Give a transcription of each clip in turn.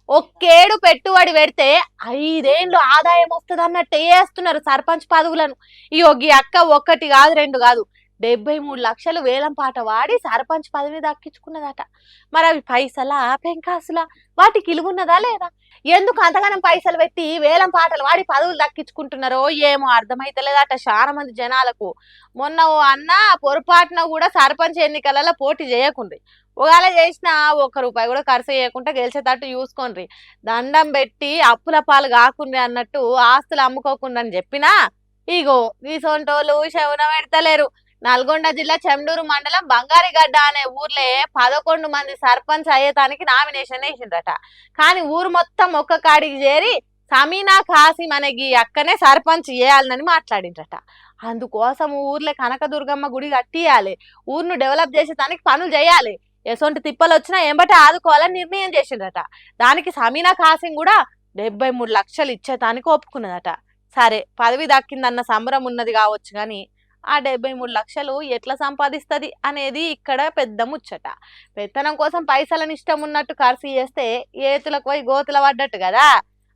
ఒక్కేడు పెట్టుబడి పెడితే 5 ఏళ్ళు ఆదాయం వస్తుంది అన్నట్టు వేస్తున్నారు సర్పంచ్ పదవులను. ఈ ఒగ్గి అక్క ఒక్కటి కాదు రెండు కాదు 73 లక్షలు వేలం పాట వాడి సర్పంచ్ పదవి దక్కించుకున్నదట. మరి అవి పైసలా పెంకాసులా? వాటికి ఇలుగున్నదా లేదా? ఎందుకు అంతగానం పైసలు పెట్టి వేలం పాటలు వాడి పదవులు దక్కించుకుంటున్నారో ఏమో అర్థమైతలేదట చాలా మంది జనాలకు. మొన్న ఓ అన్న పొరపాటున కూడా సర్పంచ్ ఎన్నికలలో పోటీ చేయకుండ్రి, ఒకవేళ చేసినా ₹1 కూడా ఖర్చు చేయకుండా గెలిచేటట్టు చూసుకోండి, దండం పెట్టి అప్పుల పాలు కాకుండ్రి అన్నట్టు ఆస్తులు అమ్ముకోకుండా అని చెప్పినా ఇగో ఈ సొంటోళ్ళు శవన పెడతలేరు. నల్గొండ జిల్లా చెండూరు మండలం బంగారిగడ్డ అనే ఊర్లే 11 మంది సర్పంచ్ అయ్యేతానికి నామినేషన్ వేసిండ్రట. కానీ ఊరు మొత్తం ఒక్క కాడికి చేరి సమీనా ఖాసిం అనే ఈ అక్కనే సర్పంచ్ చేయాలని మాట్లాడిండ్రట. అందుకోసం ఊర్లే కనకదుర్గమ్మ గుడి కట్టియాలి, ఊరును డెవలప్ చేసేదానికి పనులు చేయాలి, ఎసొంటి తిప్పలు వచ్చినా ఏంబటే ఆదుకోవాలని నిర్ణయం చేసిండ్రట. దానికి సమీనా ఖాసిం కూడా 73 లక్షలు ఇచ్చేతానికి ఒప్పుకున్నదట. సరే పదవి దక్కిందన్న సంబరం ఉన్నది కావచ్చు కానీ ఆ 73 లక్షలు ఎట్లా సంపాదిస్తుంది అనేది ఇక్కడ పెద్ద ముచ్చట. పెత్తనం కోసం పైసలను ఇష్టం ఉన్నట్టు ఖర్చు చేస్తే ఏతులకు పోయి గోతుల పడ్డట్టు కదా.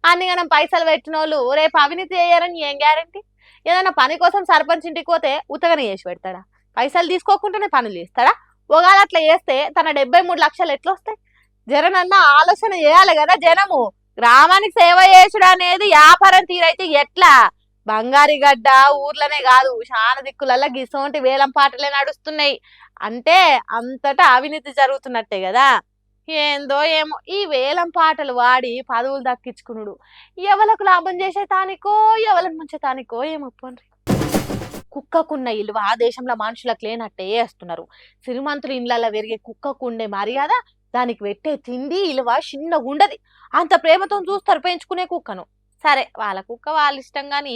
అన్నిగనం పైసలు పెట్టిన వాళ్ళు రేపు అవినీతి చేయరని ఏం గ్యారంటీ? ఏదైనా పని కోసం సర్పంచ్ ఇంటికి పోతే ఉతగని చేసి పెడతాడా? పైసలు తీసుకోకుండానే పనులు చేస్తాడా? ఒకవేళ అట్లా చేస్తే తన 73 లక్షలు ఎట్లా వస్తాయి? జరనన్న ఆలోచన చేయాలి కదా జనము. గ్రామానికి సేవ చేసుడు అనేది వ్యాపారం తీరైతే ఎట్లా? బంగారిగడ్డ ఊర్లనే కాదు చాలా దిక్కులల్లా గిసోంటి వేలం పాటలే నడుస్తున్నాయి. అంటే అంతటా అవినీతి జరుగుతున్నట్టే కదా. ఏందో ఏమో ఈ వేలం పాటలు వాడి పదవులు దక్కించుకునుడు ఎవలకు లాభం చేసేతానికో ఎవరికి ముంచేతానికో ఏమో పోన్రి. కుక్కకున్న ఇలువ ఆ దేశంలో మనుషులకు లేనట్టే వేస్తున్నారు. శ్రీమంతుల ఇండ్లలో పెరిగే కుక్కకుండే మర్యాద, దానికి పెట్టే తిండి ఇలువ చిన్నగా ఉండదు. అంత ప్రేమతో చూస్తారు పెంచుకునే కుక్కను. సరే వాళ్ళ కుక్క వాళ్ళ ఇష్టం గాని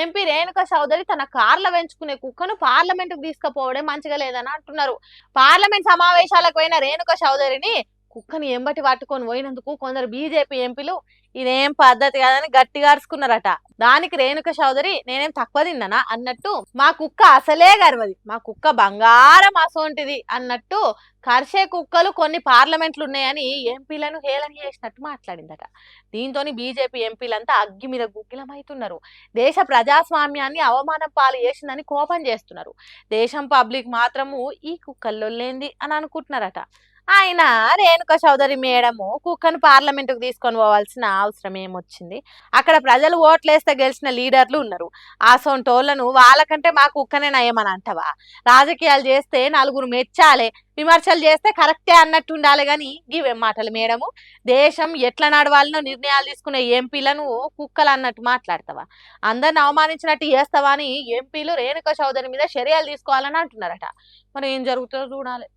ఎంపీ రేణుకా చౌదరి తన కార్ల పెంచుకునే కుక్కను పార్లమెంటుకు తీసుకుపోవడం మంచిగా లేదని అంటున్నారు. పార్లమెంట్ సమావేశాలకు పోయిన రేణుకా చౌదరిని కుక్కని ఎంబటి పట్టుకొని పోయినందుకు కొందరు బీజేపీ ఎంపీలు ఇదేం పద్ధతి కాదని గట్టిగా అరుచుకున్నారట. దానికి రేణుకా చౌదరి నేనేం తక్కువ తిన్నానా అన్నట్టు, మా కుక్క అసలే గర్వది, మా కుక్క బంగారం అసోంటిది అన్నట్టు కర్షే కుక్కలు కొన్ని పార్లమెంట్లు ఉన్నాయని ఎంపీలను హేళన చేసినట్టు మాట్లాడిందట. దీంతో బీజేపీ ఎంపీలంతా అగ్గి మీద గుగ్గిలమవుతున్నారు. దేశ ప్రజాస్వామ్యాన్ని అవమానం పాలు చేసిందని కోపం చేస్తున్నారు. దేశం పబ్లిక్ మాత్రము ఈ కుక్కల్లో లేంది అని అనుకుంటున్నారట. ఆయన రేణుకా చౌదరి మేడము కుక్కను పార్లమెంటుకు తీసుకొని పోవాల్సిన అవసరం ఏమొచ్చింది? అక్కడ ప్రజలు ఓట్లేస్తే గెలిచిన లీడర్లు ఉన్నారు. ఆ సొంటోళ్లను వాళ్ళకంటే మా కుక్కనే నయమని అంటవా? రాజకీయాలు చేస్తే నలుగురు మెచ్చాలే, విమర్శలు చేస్తే కరెక్టే అన్నట్టు ఉండాలి గాని గివేం మాటలు మేడము? దేశం ఎట్లా నడవాలనో నిర్ణయాలు తీసుకునే ఎంపీలను కుక్కలు అన్నట్టు మాట్లాడతావా? అందరిని అవమానించినట్టు చేస్తావా అని ఎంపీలు రేణుకా చౌదరి మీద చర్యలు తీసుకోవాలని అంటున్నారట. మరి ఏం జరుగుతుందో చూడాలి.